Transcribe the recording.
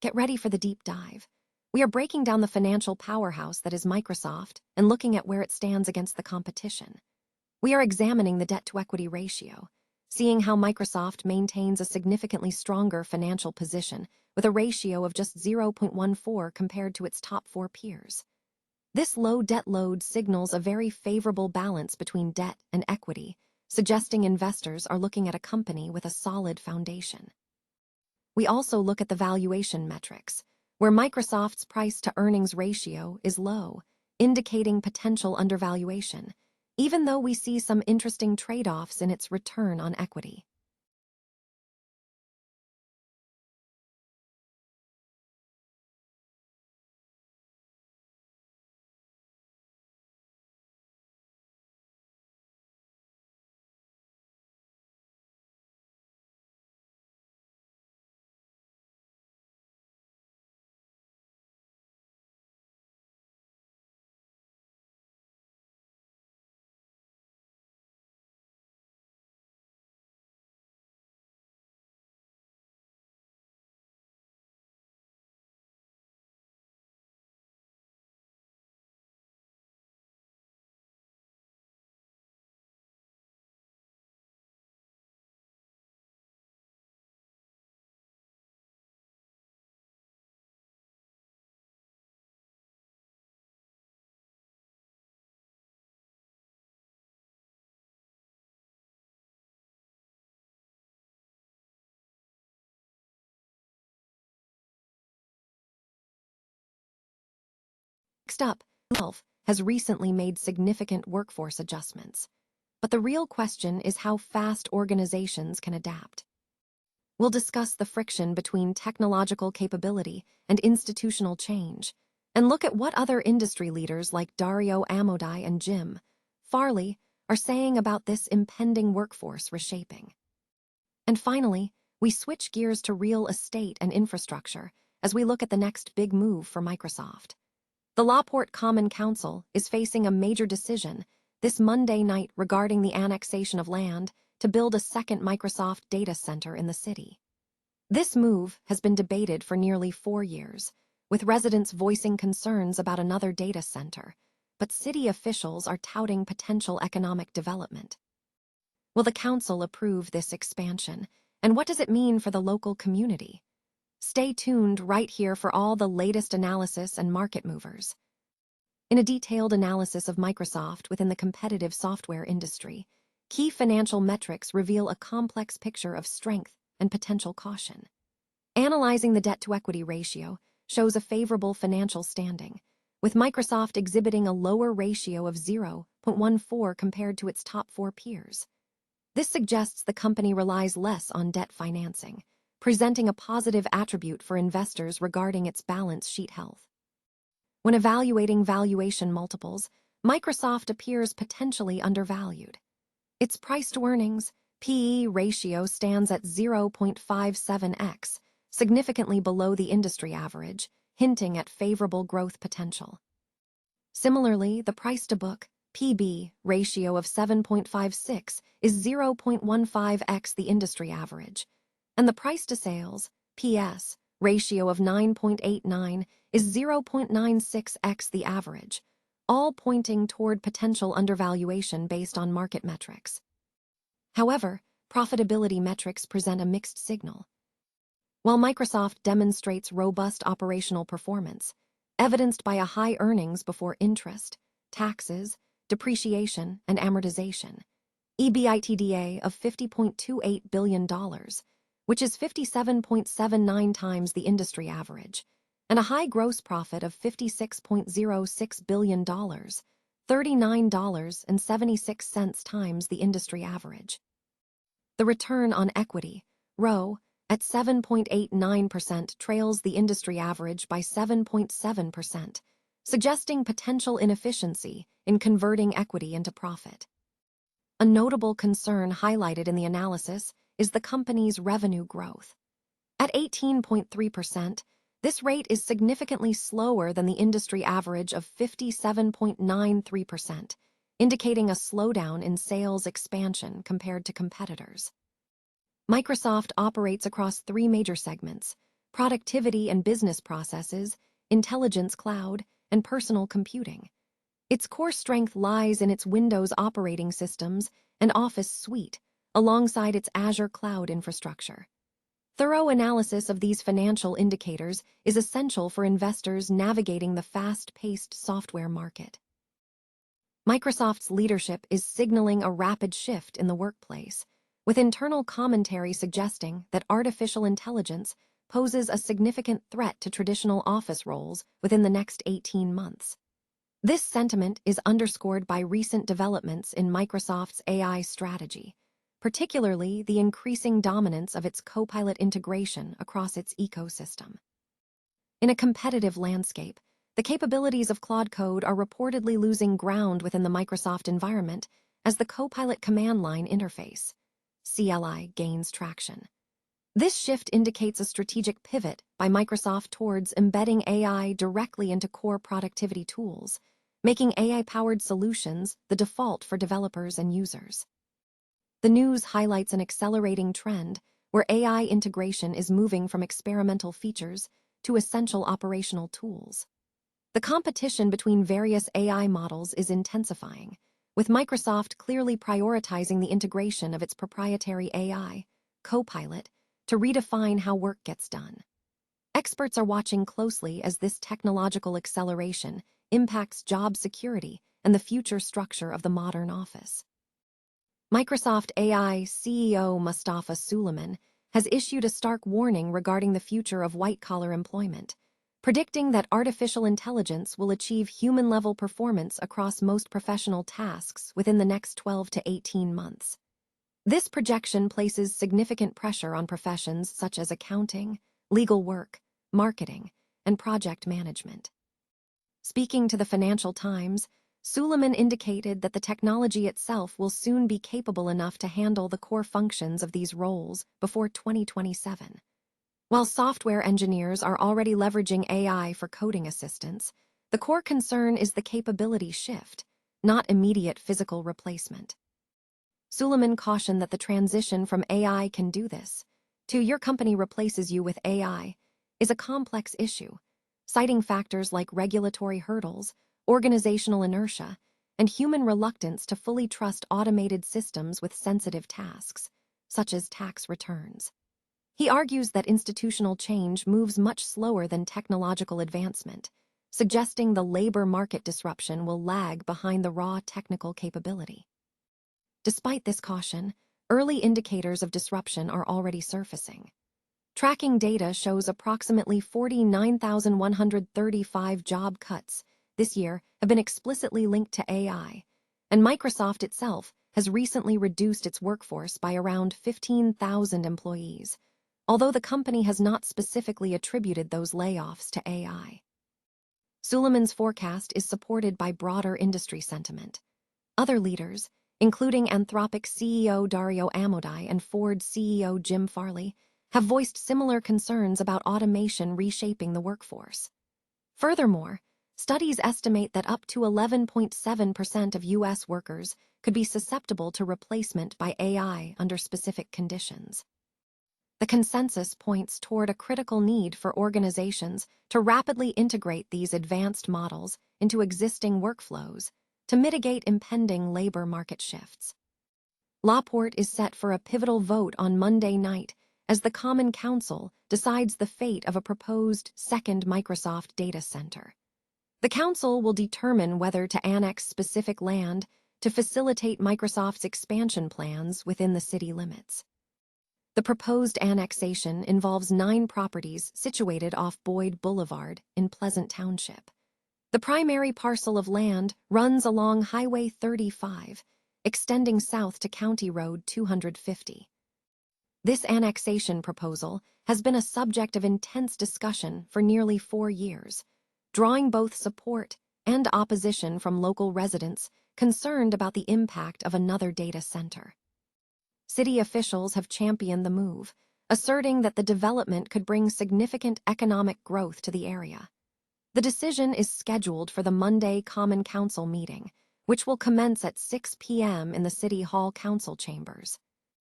Get ready for the deep dive. We are breaking down the financial powerhouse that is Microsoft and looking at where it stands against the competition. We are examining the debt-to-equity ratio, seeing how Microsoft maintains a significantly stronger financial position with a ratio of just 0.14 compared to its top 4 peers. This low debt load signals a very favorable balance between debt and equity, suggesting investors are looking at a company with a solid foundation. We also look at the valuation metrics, where Microsoft's price-to-earnings ratio is low, indicating potential undervaluation, even though we see some interesting trade-offs in its return on equity. Next up, Health has recently made significant workforce adjustments. But the real question is how fast organizations can adapt. We'll discuss the friction between technological capability and institutional change, and look at what other industry leaders like Dario Amodei and Jim Farley are saying about this impending workforce reshaping. And finally, we switch gears to real estate and infrastructure as we look at the next big move for Microsoft. The LaPorte Common Council is facing a major decision this Monday night regarding the annexation of land to build a second Microsoft data center in the city. This move has been debated for nearly 4 years, with residents voicing concerns about another data center, but city officials are touting potential economic development. Will the council approve this expansion, and what does it mean for the local community? Stay tuned right here for all the latest analysis and market movers. In a detailed analysis of Microsoft within the competitive software industry, key financial metrics reveal a complex picture of strength and potential caution. Analyzing the debt-to-equity ratio shows a favorable financial standing, with Microsoft exhibiting a lower ratio of 0.14 compared to its top 4 peers. This suggests the company relies less on debt financing, presenting a positive attribute for investors regarding its balance sheet health. When evaluating valuation multiples, Microsoft appears potentially undervalued. Its price-to-earnings (PE) ratio stands at 0.57x, significantly below the industry average, hinting at favorable growth potential. Similarly, the price-to-book (PB) ratio of 7.56 is 0.15x the industry average, and the price-to-sales (PS) ratio of 9.89 is 0.96x the average, all pointing toward potential undervaluation based on market metrics. However, profitability metrics present a mixed signal. While Microsoft demonstrates robust operational performance, evidenced by a high earnings before interest, taxes, depreciation, and amortization, EBITDA of $50.28 billion, which is 57.79 times the industry average, and a high gross profit of $56.06 billion, $39.76 times the industry average. The return on equity, ROE, at 7.89% trails the industry average by 7.7%, suggesting potential inefficiency in converting equity into profit. A notable concern highlighted in the analysis is the company's revenue growth. At 18.3%, this rate is significantly slower than the industry average of 57.93%, indicating a slowdown in sales expansion compared to competitors. Microsoft operates across 3 major segments: productivity and business processes, intelligence cloud, and personal computing. Its core strength lies in its Windows operating systems and Office suite, alongside its Azure cloud infrastructure. Thorough analysis of these financial indicators is essential for investors navigating the fast-paced software market. Microsoft's leadership is signaling a rapid shift in the workplace, with internal commentary suggesting that artificial intelligence poses a significant threat to traditional office roles within the next 18 months. This sentiment is underscored by recent developments in Microsoft's AI strategy, particularly the increasing dominance of its Copilot integration across its ecosystem. In a competitive landscape, the capabilities of Claude Code are reportedly losing ground within the Microsoft environment as the Copilot command line interface, CLI, gains traction. This shift indicates a strategic pivot by Microsoft towards embedding AI directly into core productivity tools, making AI-powered solutions the default for developers and users. The news highlights an accelerating trend where AI integration is moving from experimental features to essential operational tools. The competition between various AI models is intensifying, with Microsoft clearly prioritizing the integration of its proprietary AI, Copilot, to redefine how work gets done. Experts are watching closely as this technological acceleration impacts job security and the future structure of the modern office. Microsoft AI CEO Mustafa Suleyman has issued a stark warning regarding the future of white-collar employment, predicting that artificial intelligence will achieve human-level performance across most professional tasks within the next 12 to 18 months. This projection places significant pressure on professions such as accounting, legal work, marketing, and project management. Speaking to the Financial Times, Suleyman indicated that the technology itself will soon be capable enough to handle the core functions of these roles before 2027. While software engineers are already leveraging AI for coding assistance, the core concern is the capability shift, not immediate physical replacement. Suleyman cautioned that the transition from AI can do this to your company replaces you with AI is a complex issue, citing factors like regulatory hurdles, organizational inertia, and human reluctance to fully trust automated systems with sensitive tasks, such as tax returns. He argues that institutional change moves much slower than technological advancement, suggesting the labor market disruption will lag behind the raw technical capability. Despite this caution, early indicators of disruption are already surfacing. Tracking data shows approximately 49,135 job cuts this year have been explicitly linked to AI, and Microsoft itself has recently reduced its workforce by around 15,000 employees, although the company has not specifically attributed those layoffs to AI. Suleyman's forecast is supported by broader industry sentiment. Other leaders, including Anthropic CEO Dario Amodei and Ford CEO Jim Farley, have voiced similar concerns about automation reshaping the workforce. Furthermore, studies estimate that up to 11.7% of U.S. workers could be susceptible to replacement by AI under specific conditions. The consensus points toward a critical need for organizations to rapidly integrate these advanced models into existing workflows to mitigate impending labor market shifts. LaPorte is set for a pivotal vote on Monday night as the Common Council decides the fate of a proposed second Microsoft data center. The Council will determine whether to annex specific land to facilitate Microsoft's expansion plans within the city limits. The proposed annexation involves 9 properties situated off Boyd Boulevard in Pleasant Township. The primary parcel of land runs along Highway 35, extending south to County Road 250. This annexation proposal has been a subject of intense discussion for nearly 4 years, drawing both support and opposition from local residents concerned about the impact of another data center. City officials have championed the move, asserting that the development could bring significant economic growth to the area. The decision is scheduled for the Monday Common Council meeting, which will commence at 6 p.m. in the City Hall Council chambers.